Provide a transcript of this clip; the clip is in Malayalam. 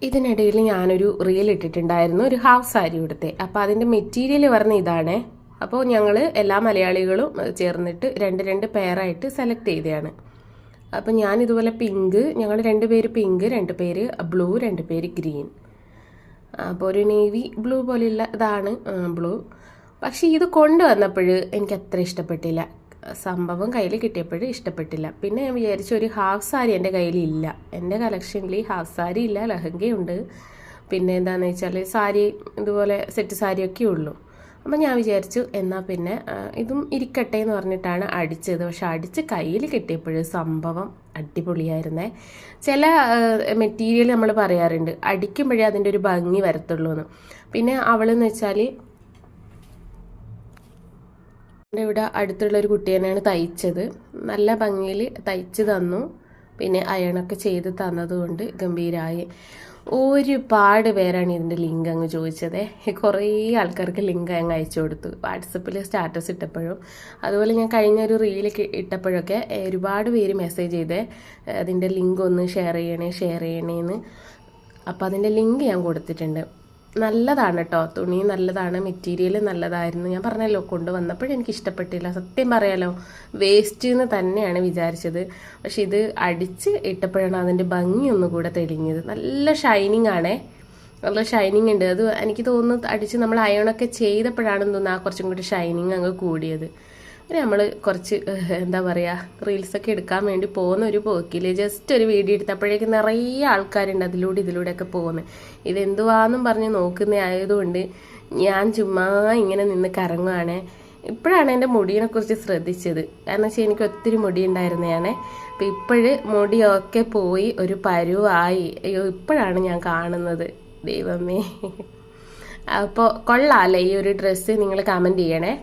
ഇതിനിടയിൽ ഞാനൊരു റീൽ ഇട്ടിട്ടുണ്ടായിരുന്നു, ഒരു ഹാഫ് സാരി കൊടുത്തേ. അപ്പോൾ അതിൻ്റെ മെറ്റീരിയൽ പറഞ്ഞ ഇതാണ്. അപ്പോൾ ഞങ്ങൾ എല്ലാ മലയാളികളും ചേർന്നിട്ട് രണ്ട് പെയറായിട്ട് സെലക്ട് ചെയ്തതാണ്. അപ്പം ഞാനിതുപോലെ പിങ്ക്, ഞങ്ങൾ 2 പേര് പിങ്ക്, 2 പേര് ബ്ലൂ, 2 പേര് ഗ്രീൻ. അപ്പോൾ ഒരു നേവി ബ്ലൂ പോലെയുള്ള ഇതാണ് ബ്ലൂ. പക്ഷേ ഇത് കൊണ്ടുവന്നപ്പോൾ എനിക്ക് അത്ര ഇഷ്ടപ്പെട്ടില്ല. സംഭവം കയ്യിൽ കിട്ടിയപ്പോൾ ഇഷ്ടപ്പെട്ടില്ല. പിന്നെ ഞാൻ വിചാരിച്ചു ഒരു ഹാഫ് സാരി എൻ്റെ കയ്യിലില്ല, എൻ്റെ കളക്ഷനിൽ ഹാഫ് സാരി ഇല്ല, ലഹങ്കയുണ്ട്, പിന്നെ എന്താണെന്ന് വെച്ചാൽ സാരി ഇതുപോലെ സെറ്റ് സാരിയൊക്കെ ഉള്ളൂ. അപ്പം ഞാൻ വിചാരിച്ചു എന്നാൽ പിന്നെ ഇതും ഇരിക്കട്ടെ എന്ന് പറഞ്ഞിട്ടാണ് അടിച്ചത്. പക്ഷെ അടിച്ച് കയ്യിൽ കിട്ടിയപ്പോൾ സംഭവം അടിപൊളിയായിരുന്നേ. ചില മെറ്റീരിയൽ നമ്മൾ പറയാറുണ്ട് അടിക്കുമ്പോഴേ അതിൻ്റെ ഒരു ഭംഗി വരത്തുള്ളൂ എന്ന്. പിന്നെ അവളെന്ന് വെച്ചാൽ ഇവിടെ അടുത്തുള്ള ഒരു കുട്ടി തന്നെയാണ് തയ്ച്ചത്, നല്ല ഭംഗിയിൽ തയ്ച്ച് തന്നു. പിന്നെ അയണൊക്കെ ചെയ്ത് തന്നതുകൊണ്ട് ഗംഭീരമായി. ഒരുപാട് പേരാണ് ഇതിൻ്റെ ലിങ്ക് അങ്ങ് ചോദിച്ചത്. കുറേ ആൾക്കാർക്ക് ലിങ്ക് അങ്ങ് അയച്ചു കൊടുത്തു, വാട്സപ്പിൽ സ്റ്റാറ്റസ് ഇട്ടപ്പോഴും അതുപോലെ ഞാൻ കഴിഞ്ഞൊരു റീലൊക്കെ ഇട്ടപ്പോഴൊക്കെ ഒരുപാട് പേര് മെസ്സേജ് ചെയ്തേ അതിൻ്റെ ലിങ്ക് ഒന്ന് ഷെയർ ചെയ്യണേന്ന്. അപ്പോൾ അതിൻ്റെ ലിങ്ക് ഞാൻ കൊടുത്തിട്ടുണ്ട്. നല്ലതാണ് കേട്ടോ, തുണി നല്ലതാണ്, മെറ്റീരിയൽ നല്ലതായിരുന്നു. ഞാൻ പറഞ്ഞല്ലോ കൊണ്ടുവന്നപ്പോഴും എനിക്ക് ഇഷ്ടപ്പെട്ടില്ല, സത്യം പറയാലോ, വേസ്റ്റ് എന്ന് തന്നെയാണ് വിചാരിച്ചത്. പക്ഷെ ഇത് അടിച്ച് ഇട്ടപ്പോഴാണ് അതിൻ്റെ ഭംഗി ഒന്നുകൂടെ തെളിഞ്ഞത്. നല്ല ഷൈനിങ് ആണേ, നല്ല ഷൈനിങ് ഉണ്ട്. അത് എനിക്ക് തോന്നുന്നു അടിച്ച് നമ്മൾ അയണൊക്കെ ചെയ്തപ്പോഴാണെന്ന് തോന്നുന്നു ആ കുറച്ചും കൂടി ഷൈനിങ് അങ്ങ് കൂടിയത്. പിന്നെ നമ്മൾ കുറച്ച് എന്താ പറയുക റീൽസൊക്കെ എടുക്കാൻ വേണ്ടി പോകുന്ന ഒരു പോക്കിൽ ജസ്റ്റ് ഒരു വീഡിയോ എടുത്തപ്പോഴേക്ക് നിറയെ ആൾക്കാരുണ്ട് ഇതിലൂടെയൊക്കെ പോകുന്നത്. ഇതെന്തുവാന്നും പറഞ്ഞ് നോക്കുന്ന ആയതുകൊണ്ട് ഞാൻ ചുമ്മാ ഇങ്ങനെ നിന്ന് കറങ്ങുകയാണ്. ഇപ്പോഴാണ് എൻ്റെ മുടിയെക്കുറിച്ച് ശ്രദ്ധിച്ചത്, കാരണം വെച്ചാൽ എനിക്ക് ഒത്തിരി മുടി ഉണ്ടായിരുന്നതാണ്. അപ്പം ഇപ്പോഴ് മുടിയൊക്കെ പോയി ഒരു പരുവായി. അയ്യോ, ഇപ്പോഴാണ് ഞാൻ കാണുന്നത്, ദൈവമേ. അപ്പോൾ കൊള്ളാമല്ലേ ഈ ഒരു ഡ്രസ്സ്, നിങ്ങൾ കമൻറ്റ് ചെയ്യണേ.